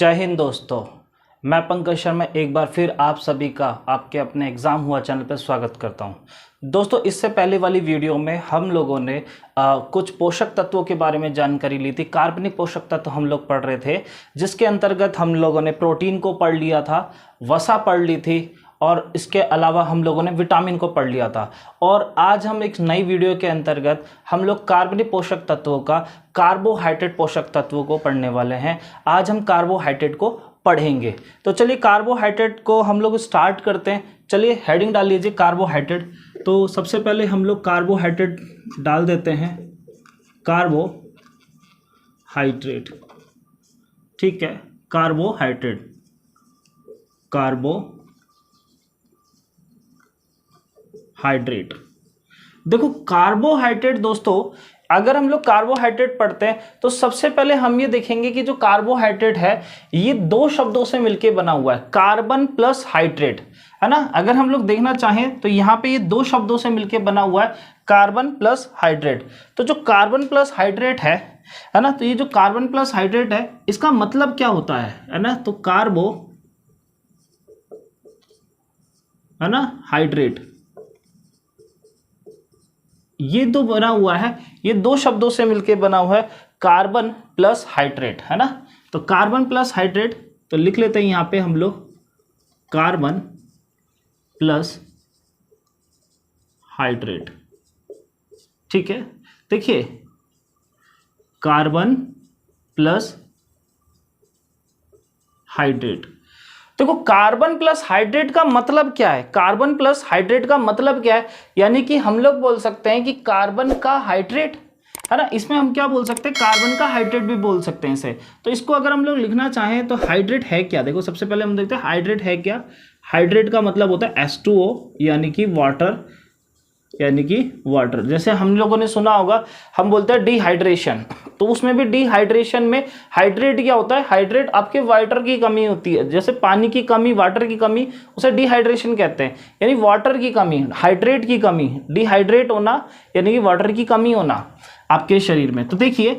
जय हिंद दोस्तों। मैं पंकज शर्मा एक बार फिर आप सभी का आपके अपने एग्ज़ाम हुआ चैनल पर स्वागत करता हूं। दोस्तों, इससे पहले वाली वीडियो में हम लोगों ने कुछ पोषक तत्वों के बारे में जानकारी ली थी। कार्बनिक पोषक तत्व हम लोग पढ़ रहे थे, जिसके अंतर्गत हम लोगों ने प्रोटीन को पढ़ लिया था, वसा पढ़ ली थी और इसके अलावा हम लोगों ने विटामिन को पढ़ लिया था। और आज हम एक नई वीडियो के अंतर्गत हम लोग कार्बनिक पोषक तत्वों का कार्बोहाइड्रेट पोषक तत्वों को पढ़ने वाले हैं। आज हम कार्बोहाइड्रेट को पढ़ेंगे। तो चलिए कार्बोहाइड्रेट को हम लोग स्टार्ट करते हैं। चलिए हेडिंग डाल लीजिए कार्बोहाइड्रेट। तो सबसे पहले हम लोग कार्बोहाइड्रेट डाल देते हैं, कार्बोहाइड्रेट। ठीक है, कार्बोहाइड्रेट, कार्बोहाइड्रेट। देखो कार्बोहाइड्रेट दोस्तों, अगर हम लोग कार्बोहाइड्रेट पढ़ते हैं तो सबसे पहले हम ये देखेंगे कि जो कार्बोहाइड्रेट है ये दो शब्दों से मिलकर बना हुआ है, कार्बन प्लस हाइड्रेट, है ना। अगर हम लोग देखना चाहें तो यहाँ पे ये दो शब्दों से मिलकर बना हुआ है, कार्बन प्लस हाइड्रेट। तो जो कार्बन प्लस हाइड्रेट है ना, तो ये जो कार्बन प्लस हाइड्रेट है इसका मतलब क्या होता है ना, तो कार्बो, है ना, हाइड्रेट, ये तो बना हुआ है, ये दो शब्दों से मिलकर बना हुआ है, कार्बन प्लस हाइड्रेट, है ना। तो कार्बन प्लस हाइड्रेट तो लिख लेते हैं यहां पे हम लोग, कार्बन प्लस हाइड्रेट। ठीक है, देखिए कार्बन प्लस हाइड्रेट। देखो कार्बन प्लस हाइड्रेट का मतलब क्या है, कार्बन प्लस हाइड्रेट का मतलब क्या है, यानी कि हम लोग बोल सकते हैं कि कार्बन का हाइड्रेट, है ना। इसमें हम क्या बोल सकते हैं, कार्बन का हाइड्रेट भी बोल सकते हैं इसे। तो इसको अगर हम लोग लिखना चाहें तो हाइड्रेट है क्या, देखो सबसे पहले हम देखते हैं हाइड्रेट है क्या। हाइड्रेट का मतलब होता है H2O, यानी कि वाटर, यानी कि वाटर। जैसे हम लोगों ने सुना होगा, हम बोलते हैं डिहाइड्रेशन, तो उसमें भी डिहाइड्रेशन में हाइड्रेट क्या होता है, हाइड्रेट आपके वाटर की कमी होती है। जैसे पानी की कमी, वाटर की कमी, उसे डिहाइड्रेशन कहते हैं, यानी वाटर की कमी, हाइड्रेट की कमी, डिहाइड्रेट होना यानी कि वाटर की कमी होना आपके शरीर में। तो देखिए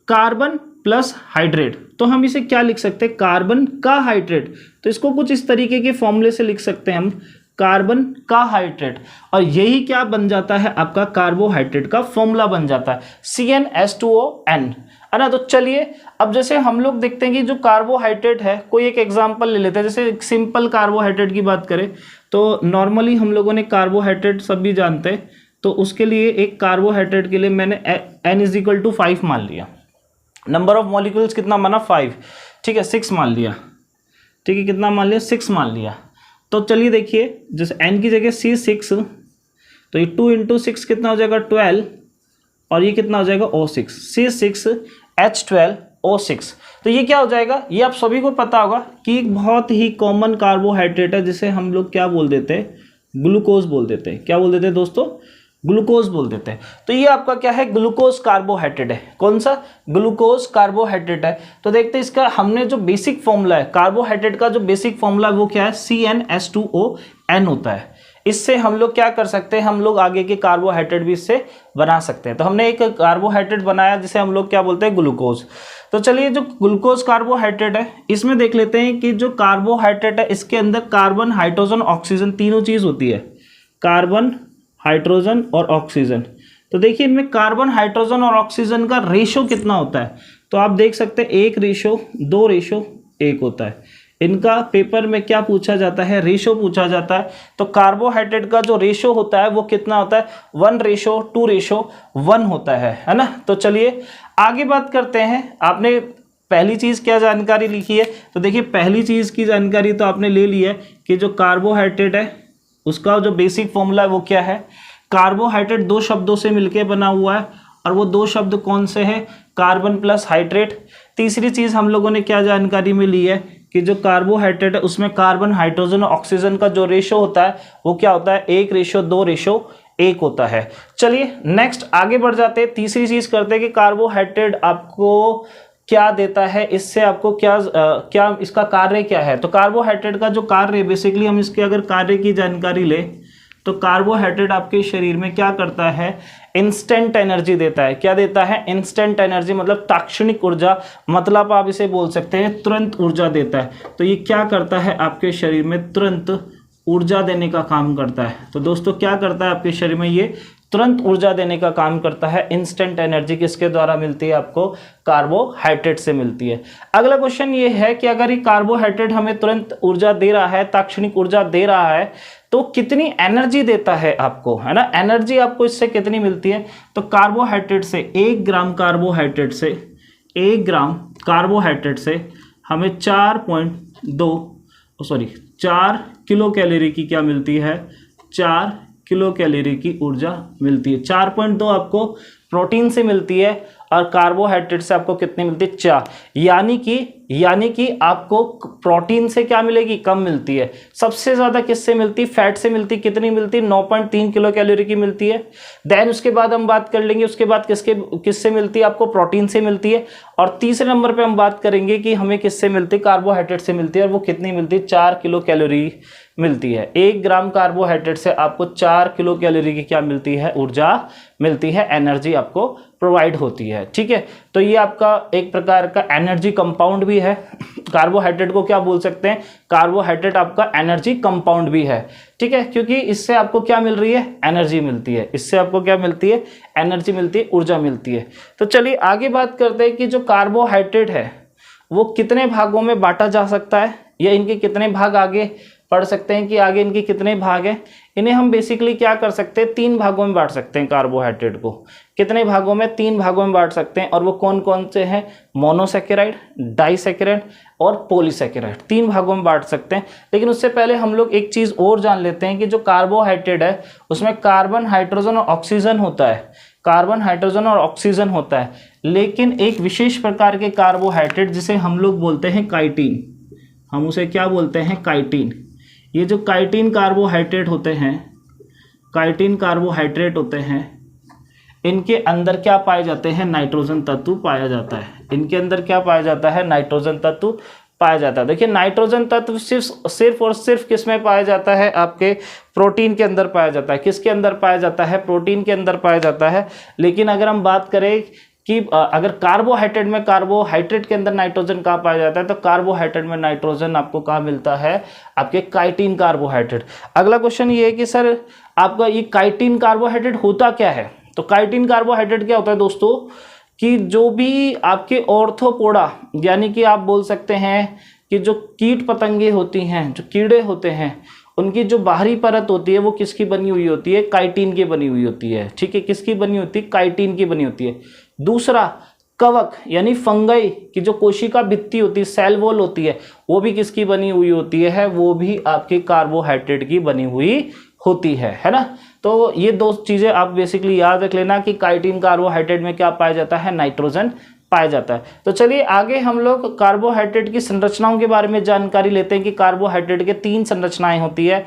कार्बन प्लस हाइड्रेट, तो हम इसे क्या लिख सकते हैं, कार्बन का हाइड्रेट। तो इसको कुछ इस तरीके के फॉर्मूले से लिख सकते हैं हम, कार्बन का हाइड्रेट, और यही क्या बन जाता है, आपका कार्बोहाइड्रेट का फॉर्मूला बन जाता है, CnH2ON, है ना। तो चलिए अब जैसे हम लोग देखते हैं कि जो कार्बोहाइड्रेट है, कोई एक एग्जांपल ले लेते हैं। जैसे एक सिंपल कार्बोहाइड्रेट की बात करें तो नॉर्मली हम लोगों ने कार्बोहाइड्रेट सब भी जानते हैं, तो उसके लिए एक कार्बोहाइड्रेट के लिए मैंने N=5 मान लिया। नंबर ऑफ मॉलिक्यूल्स कितना माना, 5। ठीक है, 6 मान लिया। ठीक है, कितना मान लिया, 6 मान लिया। तो चलिए देखिए, जैसे n की जगह C6, तो ये 2 × 6 कितना हो जाएगा, 12, और ये कितना हो जाएगा, O6, C6H12O6। तो ये क्या हो जाएगा, ये आप सभी को पता होगा कि एक बहुत ही कॉमन कार्बोहाइड्रेट है, जिसे हम लोग क्या बोल देते हैं, ग्लूकोज बोल देते हैं। क्या बोल देते हैं दोस्तों, ग्लूकोज बोल देते हैं। तो ये आपका क्या है, ग्लूकोज कार्बोहाइड्रेट है। कौन सा, ग्लूकोज कार्बोहाइड्रेट है। तो देखते हैं इसका हमने जो बेसिक फॉर्मूला है, कार्बोहाइड्रेट का जो बेसिक फॉर्मूला है वो क्या है, CnH2ON होता है। इससे हम लोग क्या कर सकते हैं, हम लोग आगे के कार्बोहाइड्रेट भी इससे बना सकते हैं। तो हमने एक कार्बोहाइड्रेट बनाया जिसे हम लोग क्या बोलते हैं, ग्लूकोज। तो चलिए जो ग्लूकोज कार्बोहाइड्रेट है, इसमें देख लेते हैं कि जो कार्बोहाइड्रेट है इसके अंदर कार्बन, हाइड्रोजन, ऑक्सीजन तीनों चीज होती है, कार्बन, हाइड्रोजन और ऑक्सीजन। तो देखिए इनमें कार्बन, हाइड्रोजन और ऑक्सीजन का रेशो कितना होता है, तो आप देख सकते हैं 1:2:1 होता है। इनका पेपर में क्या पूछा जाता है, रेशो पूछा जाता है। तो कार्बोहाइड्रेट का जो रेशो होता है वो कितना होता है, 1:2:1 होता है ना। तो चलिए आगे बात करते हैं। आपने पहली चीज क्या जानकारी लिखी है, तो देखिए पहली चीज की जानकारी तो आपने ले ली है कि जो कार्बोहाइड्रेट है उसका जो बेसिक फॉर्मूला है वो क्या है, कार्बोहाइड्रेट दो शब्दों से मिलकर बना हुआ है, और वो दो शब्द कौन से हैं, कार्बन प्लस हाइड्रेट। तीसरी चीज हम लोगों ने क्या जानकारी में ली है कि जो कार्बोहाइड्रेट है उसमें कार्बन, हाइड्रोजन और ऑक्सीजन का जो रेशो होता है वो क्या होता है, 1:2:1 होता है। चलिए नेक्स्ट आगे बढ़ जाते हैं, तीसरी चीज करते हैं कि कार्बोहाइड्रेट आपको क्या देता है, इससे आपको क्या इसका कार्य क्या है। तो कार्बोहाइड्रेट का जो कार्य है, बेसिकली हम इसके अगर कार्य की जानकारी ले तो कार्बोहाइड्रेट आपके शरीर में क्या करता है, इंस्टेंट एनर्जी देता है। क्या देता है, इंस्टेंट एनर्जी, मतलब तात्क्षणिक ऊर्जा, मतलब आप इसे बोल सकते हैं तुरंत ऊर्जा देता है। तो ये क्या करता है, आपके शरीर में तुरंत ऊर्जा देने का काम करता है। तो दोस्तों क्या करता है आपके शरीर में, ये तुरंत ऊर्जा देने का काम करता है। इंस्टेंट एनर्जी किसके द्वारा मिलती है आपको, कार्बोहाइड्रेट से मिलती है। अगला क्वेश्चन ये है कि अगर ये कार्बोहाइड्रेट हमें तुरंत ऊर्जा दे रहा है, तात्क्षणिक ऊर्जा दे रहा है, तो कितनी एनर्जी देता है आपको, है ना, एनर्जी आपको इससे कितनी मिलती है। तो कार्बोहाइड्रेट से 1 ग्राम कार्बोहाइड्रेट से 1 ग्राम कार्बोहाइड्रेट से हमें 4 किलो कैलोरी की क्या मिलती है, 4 किलो कैलोरी की ऊर्जा मिलती है। 4.2 आपको प्रोटीन से मिलती है और कार्बोहाइड्रेट से आपको कितनी मिलती है, 4। यानी कि आपको प्रोटीन से क्या मिलेगी, कम मिलती है। सबसे ज़्यादा किससे मिलती, फैट से मिलती। कितनी मिलती, 9.3 किलो कैलोरी की मिलती है। देन उसके बाद हम बात कर लेंगे, उसके बाद किससे मिलती है आपको, प्रोटीन से मिलती है। और तीसरे नंबर पे हम बात करेंगे कि हमें किससे मिलती है, कार्बोहाइड्रेट से मिलती है, और वो कितनी मिलती है, 4 किलो कैलोरी मिलती है। 1 ग्राम कार्बोहाइड्रेट से आपको 4 किलो कैलोरी की क्या मिलती है, ऊर्जा मिलती है, एनर्जी आपको प्रोवाइड होती है। ठीक है, तो ये आपका एक प्रकार का एनर्जी कंपाउंड भी है। कार्बोहाइड्रेट को क्या बोल सकते हैं, कार्बोहाइड्रेट आपका एनर्जी कंपाउंड भी है। ठीक है, क्योंकि इससे आपको क्या मिल रही है, एनर्जी मिलती है। इससे आपको क्या मिलती है, एनर्जी मिलती है, ऊर्जा मिलती है। तो चलिए आगे बात करते हैं कि जो कार्बोहाइड्रेट है वो कितने भागों में बांटा जा सकता है, या इनके कितने भाग आगे पढ़ सकते हैं कि आगे इनके कितने भाग हैं। इन्हें हम बेसिकली क्या कर सकते हैं, 3 भागों में बांट सकते हैं कार्बोहाइड्रेट को। कितने भागों में, 3 भागों में बांट सकते हैं। और वो कौन कौन से हैं, मोनोसैकेराइड, डाइसैकेराइड और पॉलीसैकेराइड। 3 भागों में बांट सकते हैं। लेकिन उससे पहले हम लोग एक चीज़ और जान लेते हैं कि जो कार्बोहाइड्रेट है उसमें कार्बन, हाइड्रोजन और ऑक्सीजन होता है। कार्बन, हाइड्रोजन और ऑक्सीजन होता है। लेकिन एक विशेष प्रकार के कार्बोहाइड्रेट जिसे हम लोग बोलते हैं काइटिन, हम उसे क्या बोलते हैं, काइटिन। ये जो काइटिन कार्बोहाइड्रेट होते हैं, काइटिन कार्बोहाइड्रेट होते हैं, इनके अंदर क्या पाए जाते हैं, नाइट्रोजन तत्व पाया जाता है। इनके अंदर क्या पाया जाता है, नाइट्रोजन तत्व पाया जाता है। देखिए नाइट्रोजन तत्व सिर्फ और सिर्फ किस में पाया जाता है, आपके प्रोटीन के अंदर पाया जाता है। किसके अंदर पाया जाता है, प्रोटीन के अंदर पाया जाता है। लेकिन अगर हम बात करें कि अगर कार्बोहाइड्रेट के अंदर नाइट्रोजन कहाँ पाया जाता है, तो कार्बोहाइड्रेट में नाइट्रोजन आपको कहाँ मिलता है, आपके काइटिन कार्बोहाइड्रेट। अगला क्वेश्चन ये है कि सर आपका ये काइटिन कार्बोहाइड्रेट होता क्या है। तो काइटिन कार्बोहाइड्रेट क्या होता है दोस्तों, कि जो भी आपके ऑर्थोपोडा, यानी कि आप बोल सकते हैं कि जो कीट पतंगे होती हैं, जो कीड़े होते हैं, उनकी जो बाहरी परत होती है वो किसकी बनी हुई होती है, काइटिन की बनी हुई होती है। ठीक है, किसकी बनी होती है, काइटिन की बनी होती है। दूसरा, कवक यानी फंगई की जो कोशिका भित्ति होती है, सेल वॉल होती है, वो भी किसकी बनी हुई होती है, वो भी आपके कार्बोहाइड्रेट की बनी हुई होती है ना। तो ये 2 चीजें आप बेसिकली याद रख लेना कि काइटिन कार्बोहाइड्रेट में क्या पाया जाता है, नाइट्रोजन पाया जाता है। तो चलिए आगे हम लोग कार्बोहाइड्रेट की संरचनाओं के बारे में जानकारी लेते हैं कि कार्बोहाइड्रेट के 3 संरचनाएं होती है।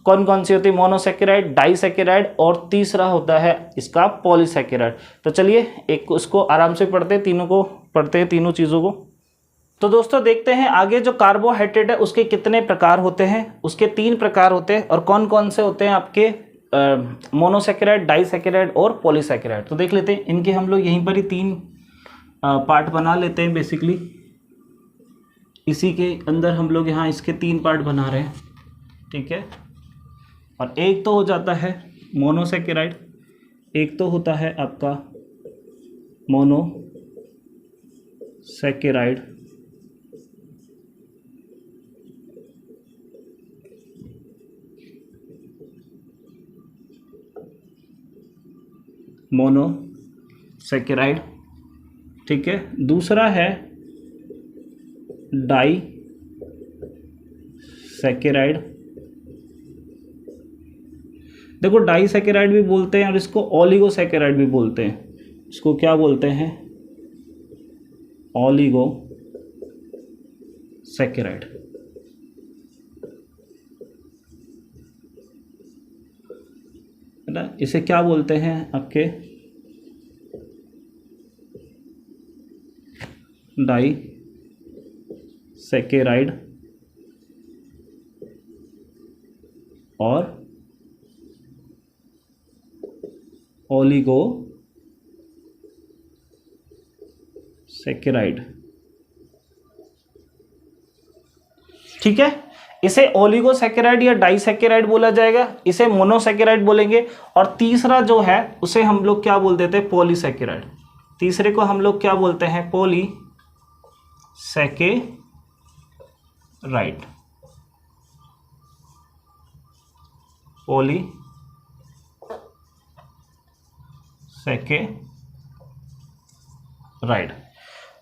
कौन कौन सी होती है, मोनोसैकेराइड, डाइसैकेराइड और तीसरा होता है इसका पॉलीसैकेराइड। तो चलिए एक उसको आराम से पढ़ते हैं, तीनों को पढ़ते हैं, तीनों चीज़ों को। तो दोस्तों देखते हैं आगे जो कार्बोहाइड्रेट है उसके कितने प्रकार होते हैं। उसके 3 प्रकार होते हैं। और कौन कौन से होते हैं आपके, मोनोसैकेराइड, डाइसैकेराइड और पॉलीसैकेराइड। तो देख लेते हैं इनके, हम लोग यहीं पर ही 3 पार्ट बना लेते हैं। बेसिकली इसी के अंदर हम लोग यहाँ इसके 3 पार्ट बना रहे हैं। ठीक है, और एक तो हो जाता है मोनोसैकेराइड, एक तो होता है आपका मोनोसैकेराइड, मोनोसैकेराइड। ठीक है, दूसरा है डाइसैकेराइड। देखो डाइसैकेराइड भी बोलते हैं और इसको ओलिगोसैकेराइड भी बोलते हैं। इसको क्या बोलते हैं, ओलिगोसैकेराइड। है ना, इसे क्या बोलते हैं आपके, डाइसैकेराइड और ओलिगो सैकेराइड। ठीक है, इसे ओलिगोसैकेराइड या डाइसैकेराइड बोला जाएगा, इसे मोनोसैकेराइड बोलेंगे। और तीसरा जो है उसे हम लोग क्या बोल देते हैं, पॉलीसैकेराइड। तीसरे को हम लोग क्या बोलते हैं, पॉलीसैकेराइड। पॉलीसैकेराइड।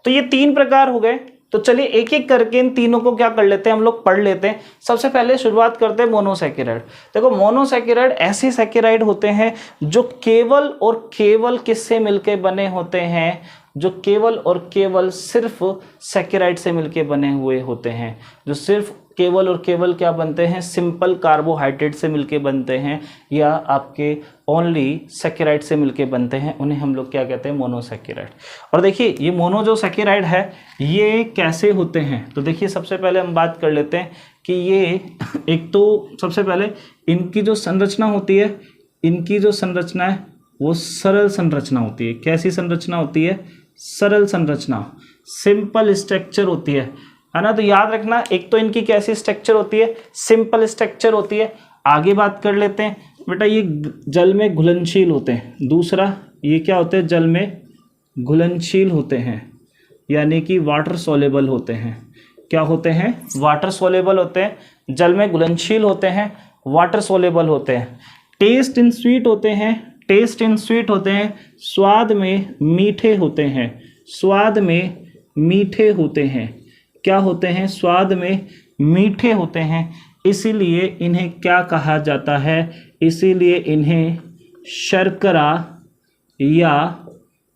तो ये तीन प्रकार हो गए। तो चलिए एक एक करके इन तीनों को क्या कर लेते हैं, हम लोग पढ़ लेते हैं। सबसे पहले शुरुआत करते हैं मोनोसैकेराइड। देखो, मोनोसैकेराइड ऐसे सैकेराइड होते हैं जो केवल और केवल किससे मिलके बने होते हैं, जो केवल और केवल सिर्फ सैकेराइड से मिलके बने हुए होते हैं, जो सिर्फ केवल और केवल क्या बनते हैं, सिंपल कार्बोहाइड्रेट से मिलके बनते हैं, या आपके ओनली सैकेराइड से मिलके बनते हैं, उन्हें हम लोग क्या कहते हैं, मोनोसैकेराइड। और देखिए ये मोनो जो सैकेराइड है ये कैसे होते हैं, तो देखिए सबसे पहले हम बात कर लेते हैं कि ये एक तो सबसे पहले इनकी जो संरचना होती है, इनकी जो संरचना है वो सरल संरचना होती है। कैसी संरचना होती है, सरल संरचना, सिंपल स्ट्रक्चर होती है ना। तो याद रखना, एक तो इनकी कैसी स्ट्रक्चर होती है, सिंपल स्ट्रक्चर होती है। आगे बात कर लेते हैं बेटा, ये जल में घुलनशील होते हैं। दूसरा ये क्या होते हैं, जल में घुलनशील होते हैं, यानी कि वाटर सोलेबल होते हैं। क्या होते हैं, वाटर सोलेबल होते हैं, जल में घुलनशील होते हैं, वाटर सोलेबल होते हैं। टेस्ट इन स्वीट होते हैं, टेस्ट इन स्वीट होते हैं, स्वाद में मीठे होते हैं, स्वाद में मीठे होते हैं। क्या होते हैं, स्वाद में मीठे होते हैं। इसीलिए इन्हें क्या कहा जाता है, इसीलिए इन्हें शर्करा या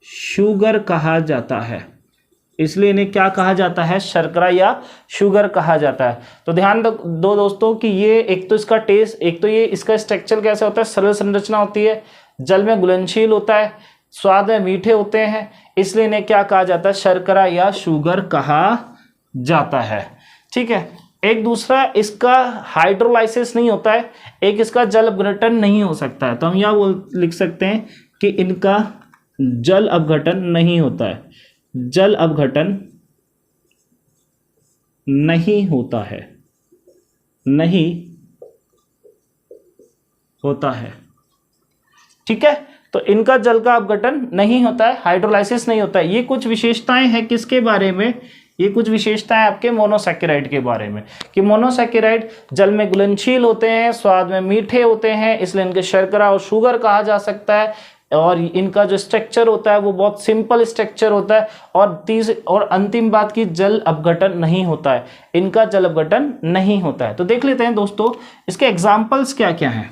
शुगर कहा जाता है। इसलिए इन्हें क्या कहा जाता है, शर्करा या शुगर कहा जाता है। तो ध्यान दो दोस्तों कि ये एक तो इसका टेस्ट, एक तो ये इसका स्ट्रक्चर कैसे होता है, सरल संरचना होती है, जल में घुलनशील होता है, स्वाद में मीठे होते हैं, इसलिए इन्हें क्या कहा जाता है, शर्करा या शुगर कहा जाता है। ठीक है, एक दूसरा इसका हाइड्रोलाइसिस नहीं होता है, एक इसका जल अपघटन नहीं हो सकता है। तो हम यह लिख सकते हैं कि इनका जल अपघटन नहीं होता है, जल अपघटन नहीं होता है, नहीं होता है। ठीक है, तो इनका जल का अपघटन नहीं होता है, हाइड्रोलाइसिस नहीं होता है। ये कुछ विशेषताएं हैं किसके बारे में, ये कुछ विशेषताएं आपके मोनोसैकेराइड के बारे में, कि मोनोसैकेराइड जल में घुलनशील होते हैं, स्वाद में मीठे होते हैं, इसलिए इनके शर्करा और शुगर कहा जा सकता है। और इनका जो स्ट्रक्चर होता है वो बहुत सिंपल स्ट्रक्चर होता है। और अंतिम बात की, जल अपघटन नहीं होता है, इनका जल अपघटन नहीं होता है। तो देख लेते हैं दोस्तों इसके एग्जाम्पल्स क्या क्या हैं,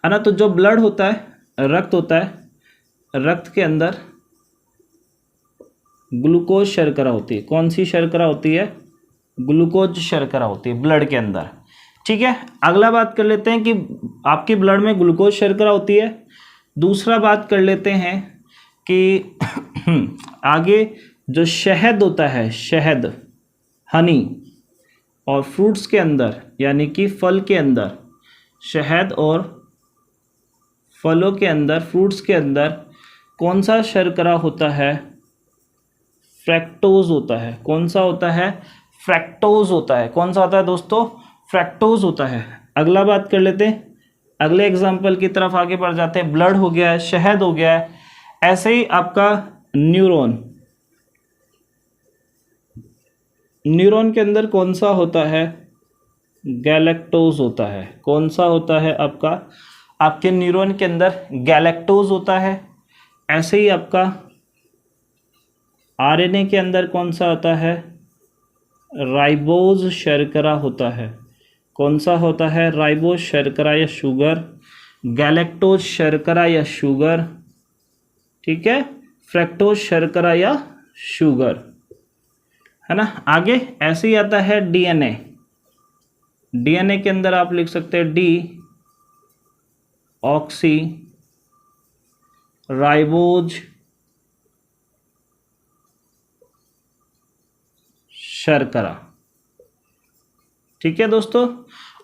है ना। तो जो ब्लड होता है, रक्त होता है, रक्त के अंदर ग्लूकोज शर्करा होती है। कौन सी शर्करा होती है, ग्लूकोज शर्करा होती है ब्लड के अंदर। ठीक है, अगला बात कर लेते हैं कि आपके ब्लड में ग्लूकोज शर्करा होती है। दूसरा बात कर लेते हैं कि आगे जो शहद होता है, शहद, हनी, और फ्रूट्स के अंदर यानी कि फल के अंदर, शहद और फलों के अंदर, फ्रूट्स के अंदर कौन सा शर्करा होता है, फ्रैक्टोज होता है। कौन सा होता है, फ्रैक्टोज होता है। कौन सा होता है दोस्तों, फ्रैक्टोज होता है। अगला बात कर लेते हैं, अगले एग्जाम्पल की तरफ आगे बढ़ जाते हैं। ब्लड हो गया है, शहद हो गया है, ऐसे ही आपका न्यूरॉन, न्यूरॉन के अंदर कौन सा होता है, गैलेक्टोज होता है। कौन सा होता है आपका, आपके न्यूरॉन के अंदर गैलेक्टोज होता है। ऐसे ही आपका आरएनए के अंदर कौन सा होता है, राइबोज शर्करा होता है। कौन सा होता है, राइबोज शर्करा या शुगर, गैलेक्टोज शर्करा या शुगर, ठीक है, फ्रैक्टोज शर्करा या शुगर, है ना। आगे ऐसे ही आता है डीएनए। डीएनए के अंदर आप लिख सकते हैं डी ऑक्सी राइबोज शर्करा। ठीक है दोस्तों,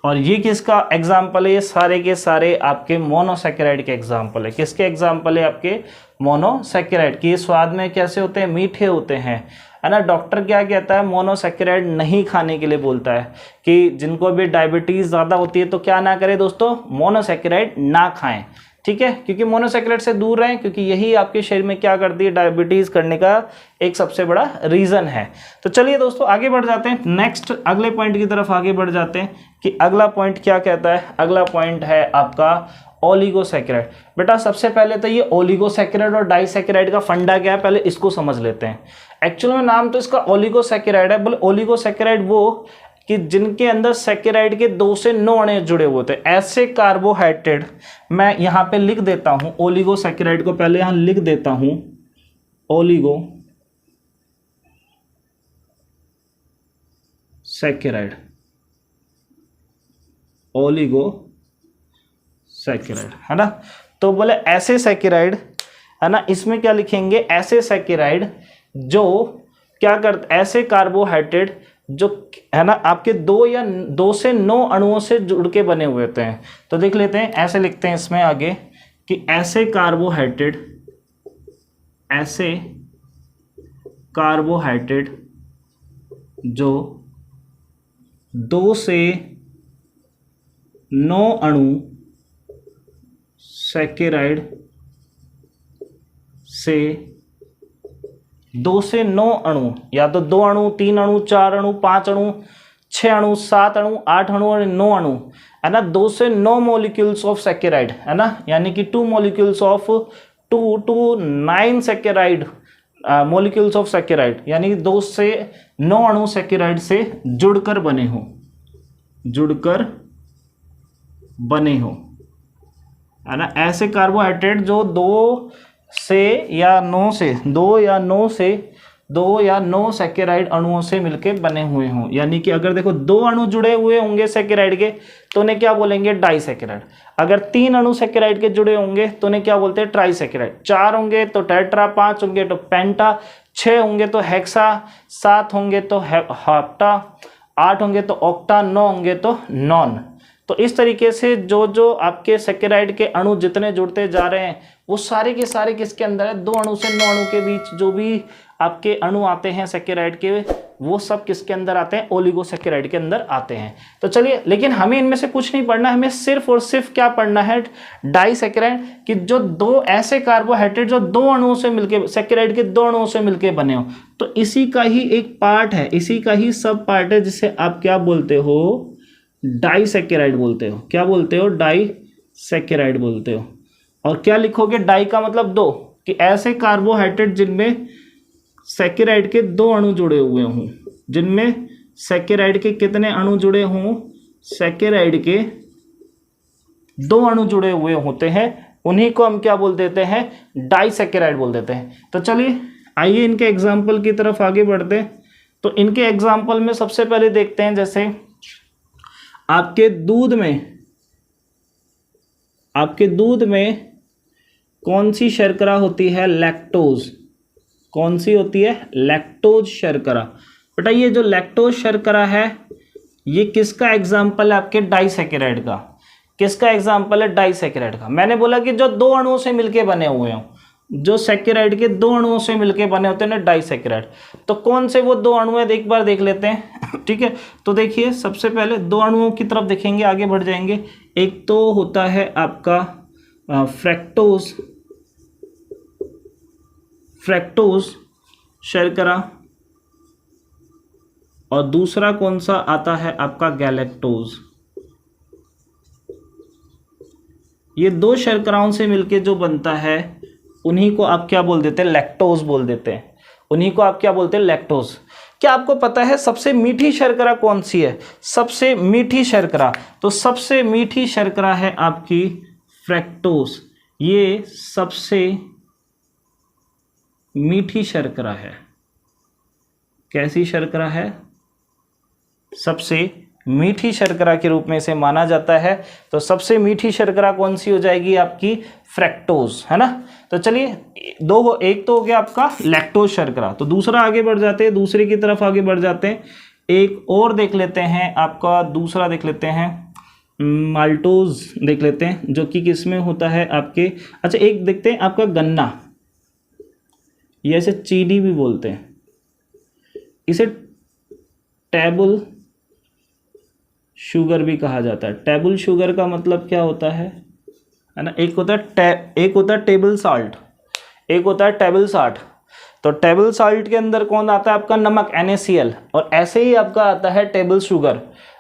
और ये किसका एग्जाम्पल है? ये सारे के सारे आपके मोनोसैकेराइड के एग्जाम्पल है। किसके एग्जाम्पल है? आपके मोनोसैकेराइड की। स्वाद में कैसे होते हैं? मीठे होते हैं, है ना। डॉक्टर क्या कहता है? मोनोसैकेराइड नहीं खाने के लिए बोलता है कि जिनको भी डायबिटीज ज़्यादा होती है तो क्या ना करें दोस्तों? मोनोसैकेराइड ना खाएं, ठीक है, क्योंकि मोनोसैकेराइड से दूर रहें, क्योंकि यही आपके शरीर में क्या करती है? डायबिटीज करने का एक सबसे बड़ा रीजन है। तो चलिए दोस्तों आगे बढ़ जाते हैं, नेक्स्ट अगले पॉइंट की तरफ आगे बढ़ जाते हैं कि अगला पॉइंट क्या कहता है। अगला पॉइंट है आपका ओलिगोसैकेराइड। बेटा सबसे पहले तो ये ओलिगोसैकेराइड और डाइसैकेराइड का फंडा क्या है, पहले इसको समझ लेते हैं। एक्चुअल में नाम तो इसका ओलिगोसैकेराइड है, बोले ओलिगोसैकेराइड वो कि जिनके अंदर सैकेराइड के 2 से 9 अणु जुड़े हुए थे, ऐसे कार्बोहाइड्रेट। मैं यहाँ पे लिख देता हूँ ओलिगोसैकेराइड को, पहले यहाँ लिख देता हूँ ओलिगोसैकेराइड, ओलिगोसैकेराइड, है ना। तो बोले ऐसे सैकेराइड, है ना, इसमें क्या लिखेंगे? ऐसे सैकेराइड जो क्या करते, ऐसे कार्बोहाइड्रेट जो, है ना, आपके 2 से 9 अणुओं से जुड़ के बने हुए होते हैं। तो देख लेते हैं, ऐसे लिखते हैं इसमें आगे कि ऐसे कार्बोहाइड्रेट जो 2 से 9 अणु सैकेराइड से 2 से 9 अणु, या तो 2 अणु, 3 अणु, 4 अणु, 5 अणु, 6 अणु, 7 अणु, 8 अणु और 9 अणु, है ना। 2 से 9 मॉलिक्यूल्स ऑफ सैकेराइड, है ना, यानी कि 2 molecules of 2 to 9 saccharide molecules of saccharide, यानी 2 से 9 अणु सैकेराइड से जुड़कर बने हो, है ना। ऐसे कार्बोहाइड्रेट जो 2 या 9 सैकेराइड अणुओं से मिलकर बने हुए हों, यानी कि अगर देखो 2 अणु जुड़े हुए होंगे सैकेराइड के तो उन्हें क्या बोलेंगे? डाइसैकेराइड। अगर 3 अणु सैकेराइड के जुड़े होंगे तो उन्हें क्या बोलते हैं? ट्राइसैकेराइड। 4 होंगे तो टेट्रा, 5 होंगे तो पेंटा, 6 होंगे तो हेक्सा, 7 होंगे तो हेप्टा, 8 होंगे तो ऑक्टा, 9 होंगे तो नॉन। तो इस तरीके से जो आपके सैकेराइड के अणु जितने जुड़ते जा रहे हैं वो सारे के सारे किसके अंदर है? 2 अणु से 9 अणु के बीच जो भी आपके अणु आते हैं सैकेराइड के, वो सब किसके अंदर आते हैं? ओलिगोसैकेराइड के अंदर आते हैं। तो चलिए, लेकिन हमें इनमें से कुछ नहीं पढ़ना, हमें सिर्फ और सिर्फ क्या पढ़ना है? डाइसैकेराइड, कि जो 2 ऐसे कार्बोहाइड्रेट जो 2 अणुओं से मिलके, सैकेराइड के 2 अणुओं से मिलके बने हो। तो इसी का ही एक पार्ट है, इसी का ही सब पार्ट है, जिसे आप क्या बोलते हो? डाइसैकेराइड बोलते हो। क्या बोलते हो? डाइसैकेराइड बोलते हो। और क्या लिखोगे? डाई का मतलब 2, कि ऐसे कार्बोहाइड्रेट जिनमें सैकेराइड के 2 अणु जुड़े हुए हों, जिनमें सैकेराइड के कितने अणु जुड़े हों? सैकेराइड के 2 अणु जुड़े हुए होते हैं, उन्हीं को हम क्या बोल देते हैं? डाइसैकेराइड बोल देते हैं। तो चलिए आइए इनके एग्जाम्पल की तरफ आगे बढ़ते हैं। तो इनके एग्जाम्पल में सबसे पहले देखते हैं, जैसे आपके दूध में कौन सी शर्करा होती है? लैक्टोज। कौन सी होती है? लैक्टोज शर्करा। बेटा ये जो लैक्टोज शर्करा है ये किसका एग्जाम्पल है? आपके डाइसैकेराइड का। किसका एग्जाम्पल है? डाइसैकेराइड का। मैंने बोला कि जो 2 अणुओं से मिलके बने हुए हों, जो सैकेराइड के 2 अणुओं से मिलके बने होते हैं ना, डाइसैकेराइड। तो कौन से वो 2 अणु है एक बार देख लेते हैं, ठीक है। तो देखिए सबसे पहले 2 अणुओं की तरफ देखेंगे, आगे बढ़ जाएंगे। एक तो होता है आपका फ्रैक्टोज शर्करा, और दूसरा कौन सा आता है? आपका गैलेक्टोज। ये 2 शर्कराओं से मिलके जो बनता है उन्हीं को आप क्या बोल देते हैं? लैक्टोज बोल देते हैं। उन्हीं को आप क्या बोलते हैं? लैक्टोज। क्या आपको पता है सबसे मीठी शर्करा कौन सी है? सबसे मीठी शर्करा, तो सबसे मीठी शर्करा है आपकी फ्रैक्टोज। ये सबसे मीठी शर्करा है। कैसी शर्करा है? सबसे मीठी शर्करा के रूप में इसे माना जाता है। तो सबसे मीठी शर्करा कौन सी हो जाएगी? आपकी फ्रैक्टोज, है ना। तो चलिए एक तो हो गया आपका लैक्टोज शर्करा। तो दूसरा आगे बढ़ जाते हैं, दूसरे की तरफ आगे बढ़ जाते हैं। एक और देख लेते हैं, आपका दूसरा देख लेते हैं माल्टोज देख लेते हैं, जो कि किस में होता है आपके। अच्छा एक देखते हैं आपका गन्ना, ये ऐसे चीनी भी बोलते हैं, इसे टेबल शुगर भी कहा जाता है। टेबल शुगर का मतलब क्या होता है ना, एक होता है टेबल साल्ट, एक होता है टेबल साल्ट। तो टेबल साल्ट के अंदर कौन आता है आपका नमक NaCl, और ऐसे ही आपका आता है टेबल शुगर।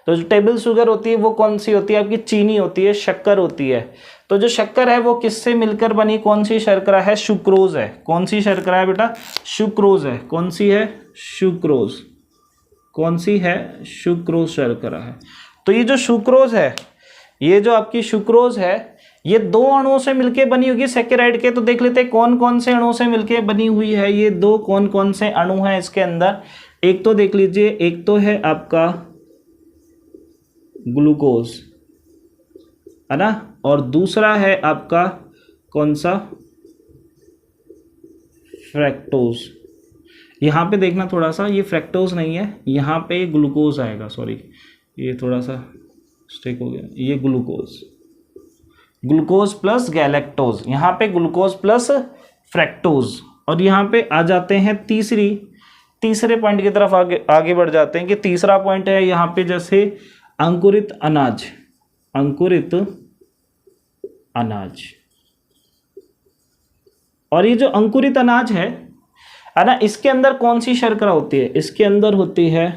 तो जो टेबल शुगर होती है वो कौन सी होती है आपकी, चीनी होती है, शक्कर होती है। तो जो शक्कर है वो किससे मिलकर बनी, कौन सी शर्करा है, सुक्रोज है। कौन सी शर्करा है बेटा, सुक्रोज है। कौन सी है, सुक्रोज। कौन सी है, सुक्रोज शर्करा है। तो ये जो सुक्रोज है, ये जो आपकी सुक्रोज है, ये दो अणुओं से मिलके बनी होगी सैकेराइड के। तो देख लेते हैं कौन कौन से अणुओं से मिलके बनी हुई है ये दो, कौन कौन से अणु हैं इसके अंदर। एक तो देख लीजिए, एक तो है आपका ग्लूकोज, है ना, और दूसरा है आपका कौन सा, फ्रैक्टोज। यहाँ पे देखना थोड़ा सा, ये फ्रैक्टोज नहीं है, यहाँ पे ग्लूकोज आएगा, सॉरी ये थोड़ा सा स्टिक हो गया, ये ग्लूकोज, ग्लूकोज प्लस गैलेक्टोज, यहाँ पे ग्लूकोज प्लस फ्रैक्टोज। और यहाँ पे आ जाते हैं तीसरे पॉइंट की तरफ आगे बढ़ जाते हैं कि तीसरा पॉइंट है यहाँ पे जैसे अंकुरित अनाज, अंकुरित अनाज। और ये जो अंकुरित अनाज है ना, इसके अंदर कौन सी शर्करा होती है, इसके अंदर होती है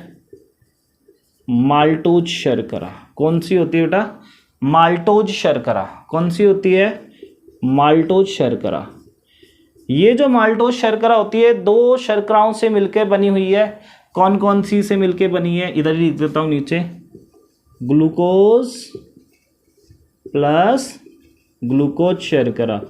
माल्टोज शर्करा। कौन सी होती है बेटा, माल्टोज शर्करा। कौन सी होती है, माल्टोज शर्करा। ये जो माल्टोज शर्करा होती है दो शर्कराओं से मिलकर बनी हुई है। कौन कौन सी से मिलकर बनी है, इधर ही लिख देता हूं नीचे, ग्लूकोज प्लस ग्लूकोज शर्करा।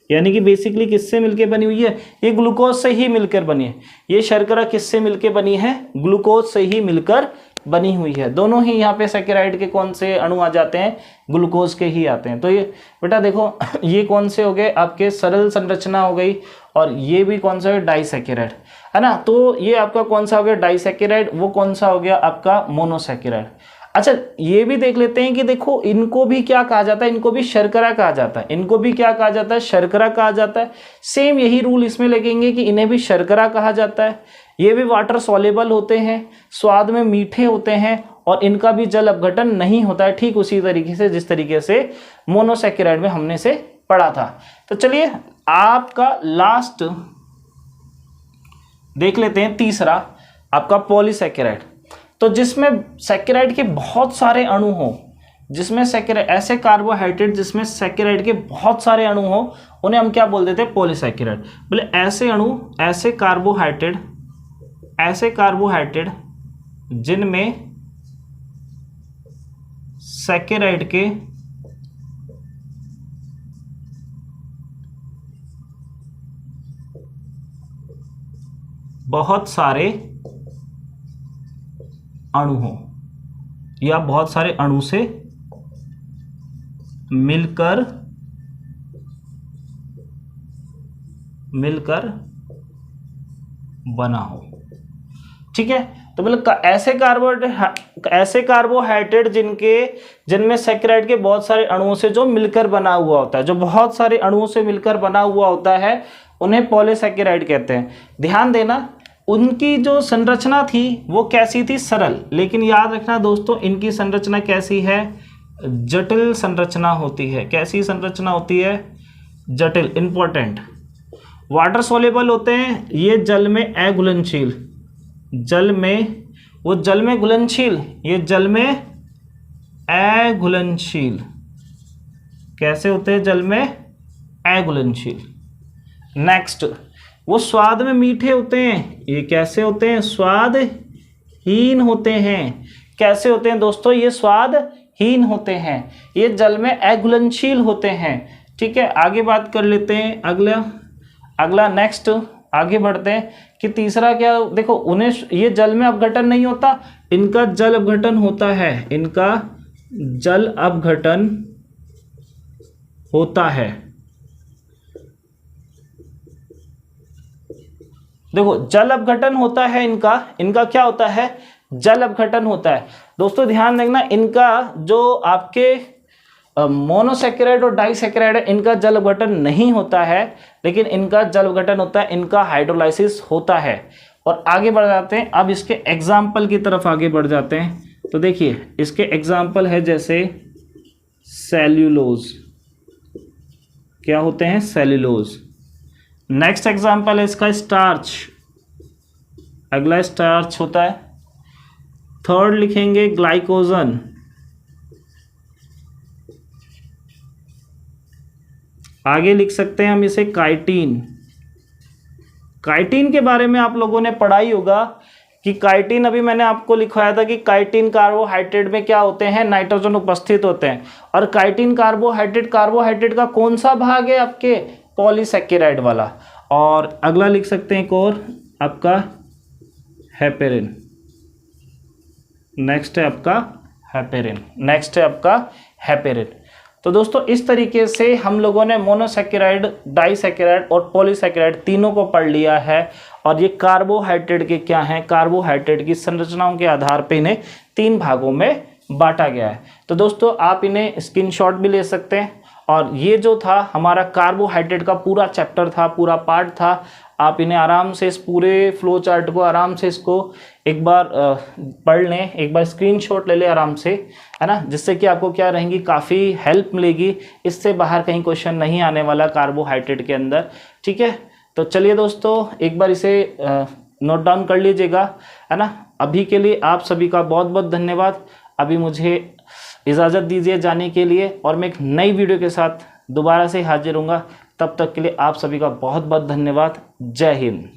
यानी कि बेसिकली किससे मिलकर बनी हुई है, ये ग्लूकोज से ही मिलकर बनी है। ये शर्करा किससे मिलकर बनी है, ग्लूकोज से ही मिलकर बनी हुई है। दोनों ही यहाँ पे सैकेराइड के कौन से अणु आ जाते हैं, ग्लूकोज के ही आते हैं। तो ये बेटा देखो, ये कौन से हो गए आपके, सरल संरचना हो गई, और ये भी कौन सा है, डाइसैकेराइड, है ना। तो ये आपका कौन सा हो गया, डाइसैकेराइड। वो कौन सा हो गया आपका, मोनोसैकेराइड। अच्छा ये भी देख लेते हैं कि देखो इनको भी क्या कहा जाता है, इनको भी शर्करा कहा जाता है। इनको भी क्या कहा जाता है, शर्करा कहा जाता है। सेम यही रूल इसमें लगेंगे कि इन्हें भी शर्करा कहा जाता है। ये भी वाटर सॉल्युबल होते हैं, स्वाद में मीठे होते हैं, और इनका भी जल अपघटन नहीं होता है, ठीक उसी तरीके से जिस तरीके से मोनोसैकेराइड में हमने से पढ़ा था। तो चलिए आपका लास्ट देख लेते हैं, तीसरा आपका पॉलीसैकेराइड। तो जिसमें सैकेराइड के बहुत सारे अणु हो, जिसमें सैकेराइड ऐसे कार्बोहाइड्रेट जिसमें सैकेराइड के बहुत सारे अणु हो, उन्हें हम क्या बोल देते हैं, पॉलीसैकेराइड। बोले ऐसे अणु, ऐसे कार्बोहाइड्रेट जिनमें सैकेराइड के बहुत सारे अणु हो, या बहुत सारे अणु से मिलकर बना हो, ठीक है। तो मतलब ऐसे कार्बोहाइड्रेट जिनमें सैकेराइड के बहुत सारे अणुओं से जो मिलकर बना हुआ होता है, जो बहुत सारे अणुओं से मिलकर बना हुआ होता है, उन्हें पॉलीसैकेराइड कहते हैं। ध्यान देना, उनकी जो संरचना थी वो कैसी थी, सरल। लेकिन याद रखना दोस्तों, इनकी संरचना कैसी है, जटिल संरचना होती है। कैसी संरचना होती है, जटिल, इंपॉर्टेंट। वाटर सॉल्युबल होते हैं, ये जल में अघुलनशील, जल में घुलनशील, ये जल में अघुलनशील। कैसे होते हैं, जल में अघुलनशील। नेक्स्ट, वो स्वाद में मीठे होते हैं, ये कैसे होते हैं, स्वादहीन होते हैं। कैसे होते हैं दोस्तों, ये स्वादहीन होते हैं। ये जल में अघुलनशील होते हैं, ठीक है। आगे बात कर लेते हैं, अगला नेक्स्ट आगे बढ़ते हैं कि तीसरा क्या, देखो उन्हें ये जल में अपघटन नहीं होता, इनका जल अपघटन होता है, इनका जल अपघटन होता है। देखो जल अपघटन होता है इनका क्या होता है, जल अपघटन होता है। दोस्तों ध्यान देखना, इनका जो आपके मोनोसैकेराइड और डाइसैकेराइड है, इनका जल अपघटन नहीं होता है, लेकिन इनका जल अपघटन होता है, इनका हाइड्रोलाइसिस होता है। और आगे बढ़ जाते हैं, अब इसके एग्जाम्पल की तरफ आगे बढ़ जाते हैं। तो देखिए इसके एग्जाम्पल है जैसे सेल्यूलोज, क्या होते हैं, सेल्यूलोज। नेक्स्ट एग्जाम्पल है इसका स्टार्च, अगला स्टार्च होता है। थर्ड लिखेंगे ग्लाइकोजन, आगे लिख सकते हैं हम इसे काइटिन। काइटिन के बारे में आप लोगों ने पढ़ा ही होगा कि काइटिन, अभी मैंने आपको लिखवाया था कि काइटिन कार्बोहाइड्रेट में क्या होते हैं, नाइट्रोजन उपस्थित होते हैं। और काइटिन कार्बोहाइड्रेट, कार्बोहाइड्रेट का कौन सा भाग है, आपके पॉलीसैकेराइड वाला। और अगला लिख सकते हैं एक और आपका हेपेरिन, नेक्स्ट है आपका हेपेरिन, नेक्स्ट है आपका हेपेरिन। तो दोस्तों इस तरीके से हम लोगों ने मोनोसैकेराइड, डाइसैकेराइड और पॉलीसैकेराइड तीनों को पढ़ लिया है। और ये कार्बोहाइड्रेट के क्या हैं, कार्बोहाइड्रेट की संरचनाओं के आधार पे इन्हें 3 भागों में बांटा गया है। तो दोस्तों आप इन्हें स्क्रीनशॉट भी ले सकते हैं। और ये जो था हमारा कार्बोहाइड्रेट का पूरा चैप्टर था, पूरा पार्ट था। आप इन्हें आराम से, इस पूरे फ्लो चार्ट को आराम से इसको एक बार पढ़ लें, एक बार स्क्रीनशॉट ले लें आराम से, है ना, जिससे कि आपको क्या रहेंगी, काफ़ी हेल्प मिलेगी। इससे बाहर कहीं क्वेश्चन नहीं आने वाला कार्बोहाइड्रेट के अंदर, ठीक है। तो चलिए दोस्तों एक बार इसे नोट डाउन कर लीजिएगा, है ना। अभी के लिए आप सभी का बहुत बहुत धन्यवाद। अभी मुझे इजाज़त दीजिए जाने के लिए, और मैं एक नई वीडियो के साथ दोबारा से हाजिर हूँगा। तब तक के लिए आप सभी का बहुत बहुत धन्यवाद। जय हिंद।